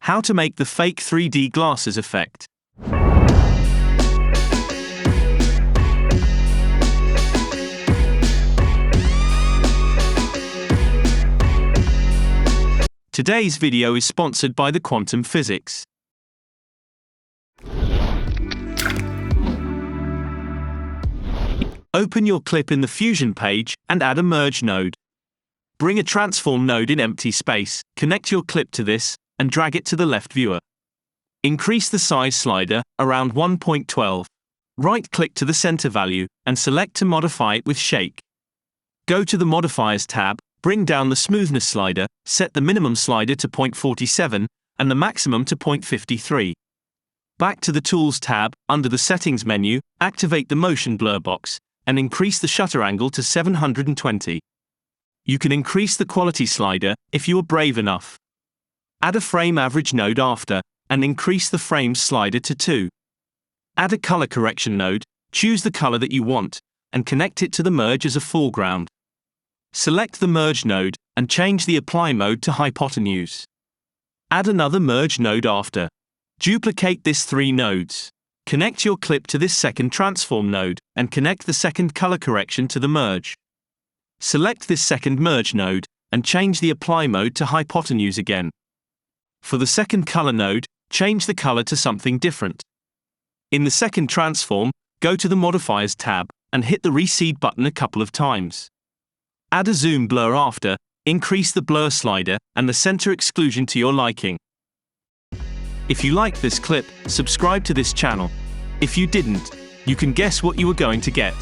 How to make the fake 3D glasses effect. Today's video is sponsored by the quantum physics. Open your clip in the Fusion page and add a merge node. Bring a transform node in empty space, connect your clip to this, and drag it to the left viewer. Increase the size slider, around 1.12. Right-click to the center value, and select to modify it with shake. Go to the Modifiers tab, bring down the smoothness slider, set the minimum slider to 0.47, and the maximum to 0.53. Back to the Tools tab, under the Settings menu, activate the Motion Blur box, and increase the shutter angle to 720. You can increase the quality slider, if you are brave enough. Add a frame average node after, and increase the frames slider to 2. Add a color correction node, choose the color that you want, and connect it to the merge as a foreground. Select the merge node, and change the apply mode to hypotenuse. Add another merge node after. Duplicate this 3 nodes. Connect your clip to this second transform node, and connect the second color correction to the merge. Select this second merge node, and change the apply mode to hypotenuse again. For the second color node, change the color to something different. In the second transform, go to the Modifiers tab, and hit the Reseed button a couple of times. Add a zoom blur after, increase the blur slider, and the center exclusion to your liking. If you liked this clip, subscribe to this channel. If you didn't, you can guess what you were going to get.